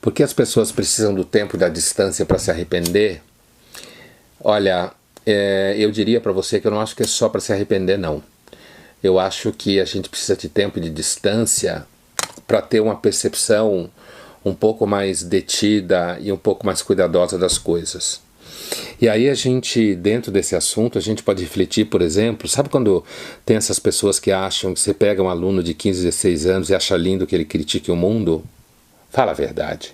Por que as pessoas precisam do tempo e da distância para se arrepender? Olha, eu diria para você que eu não acho que é só para se arrepender, não. Eu acho que a gente precisa de tempo e de distância para ter uma percepção um pouco mais detida e um pouco mais cuidadosa das coisas. E aí a gente, dentro desse assunto, a gente pode refletir, por exemplo, sabe quando tem essas pessoas que acham que você pega um aluno de 15, 16 anos e acha lindo que ele critique o mundo? Fala a verdade.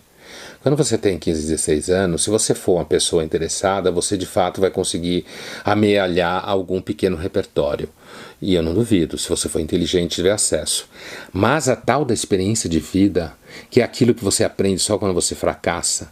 Quando você tem 15, 16 anos, se você for uma pessoa interessada, você de fato vai conseguir amealhar algum pequeno repertório. E eu não duvido, se você for inteligente, tiver acesso. Mas a tal da experiência de vida, que é aquilo que você aprende só quando você fracassa,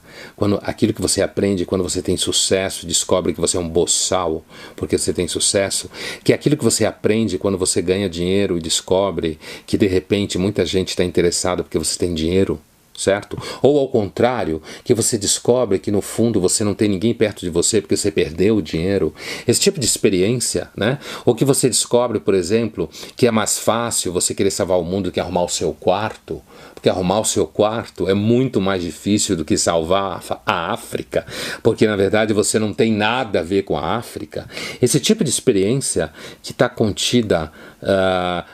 aquilo que você aprende quando você tem sucesso, descobre que você é um boçal porque você tem sucesso, que é aquilo que você aprende quando você ganha dinheiro e descobre que de repente muita gente está interessada porque você tem dinheiro, certo? Ou ao contrário, que você descobre que no fundo você não tem ninguém perto de você porque você perdeu o dinheiro. Esse tipo de experiência, né? Ou que você descobre, por exemplo, que é mais fácil você querer salvar o mundo do que arrumar o seu quarto, porque arrumar o seu quarto é muito mais difícil do que salvar a África, porque na verdade você não tem nada a ver com a África. Esse tipo de experiência que está contida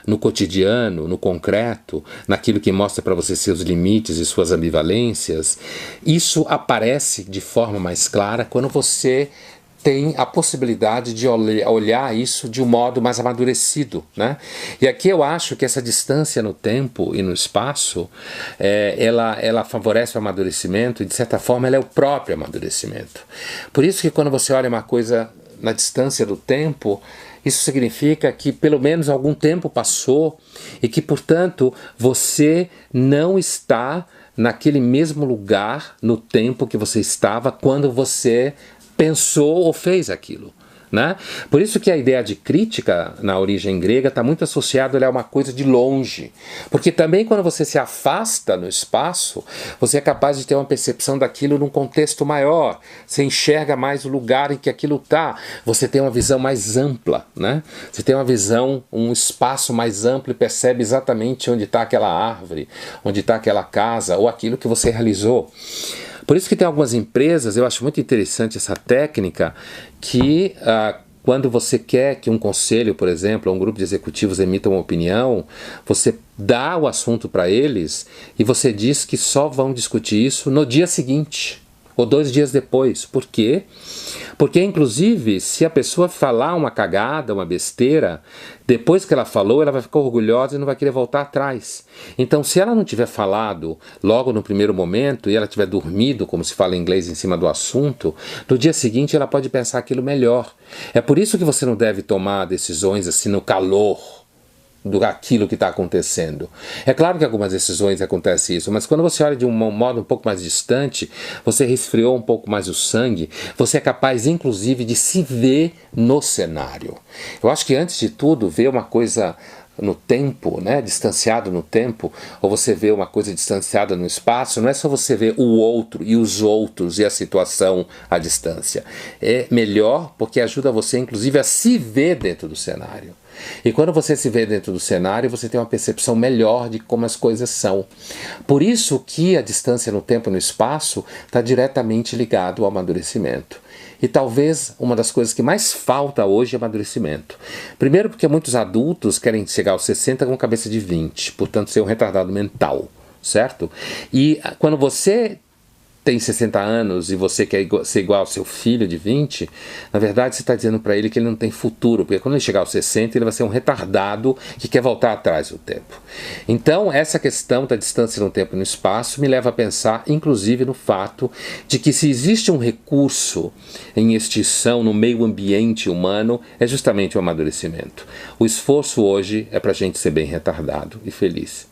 no cotidiano, no concreto, naquilo que mostra para você seus limites e suas ambivalências, isso aparece de forma mais clara quando você tem a possibilidade de olhar isso de um modo mais amadurecido, né? E aqui eu acho que essa distância no tempo e no espaço, ela favorece o amadurecimento e de certa forma ela é o próprio amadurecimento. Por isso que quando você olha uma coisa na distância do tempo, isso significa que pelo menos algum tempo passou e que, portanto, você não está naquele mesmo lugar no tempo que você estava quando você pensou ou fez aquilo, né? Por isso que a ideia de crítica na origem grega está muito associada a uma coisa de longe, porque também quando você se afasta no espaço, você é capaz de ter uma percepção daquilo num contexto maior, você enxerga mais o lugar em que aquilo está, você tem uma visão mais ampla, né? Você tem uma visão, um espaço mais amplo e percebe exatamente onde está aquela árvore, onde está aquela casa ou aquilo que você realizou. Por isso que tem algumas empresas, eu acho muito interessante essa técnica, que quando você quer que um conselho, por exemplo, ou um grupo de executivos emita uma opinião, você dá o assunto para eles e você diz que só vão discutir isso no dia seguinte ou 2 dias depois. Por quê? Porque, inclusive, se a pessoa falar uma cagada, uma besteira, depois que ela falou, ela vai ficar orgulhosa e não vai querer voltar atrás. Então, se ela não tiver falado logo no primeiro momento e ela tiver dormido, como se fala em inglês, em cima do assunto, no dia seguinte ela pode pensar aquilo melhor. É por isso que você não deve tomar decisões assim no calor daquilo que está acontecendo. É claro que algumas decisões acontecem isso, mas quando você olha de um modo um pouco mais distante, você resfriou um pouco mais o sangue, você é capaz inclusive de se ver no cenário. Eu acho que antes de tudo, ver uma coisa no tempo, né, distanciado no tempo, ou você vê uma coisa distanciada no espaço, não é só você ver o outro e os outros e a situação à distância. É melhor porque ajuda você inclusive a se ver dentro do cenário. E quando você se vê dentro do cenário, você tem uma percepção melhor de como as coisas são. Por isso que a distância no tempo e no espaço está diretamente ligado ao amadurecimento. E talvez uma das coisas que mais falta hoje é amadurecimento. Primeiro porque muitos adultos querem chegar aos 60 com cabeça de 20, portanto ser um retardado mental, certo? E quando você tem 60 anos e você quer ser igual ao seu filho de 20, na verdade você está dizendo para ele que ele não tem futuro, porque quando ele chegar aos 60 ele vai ser um retardado que quer voltar atrás do tempo. Então essa questão da distância no tempo e no espaço me leva a pensar inclusive no fato de que se existe um recurso em extinção no meio ambiente humano é justamente o amadurecimento. O esforço hoje é para a gente ser bem retardado e feliz.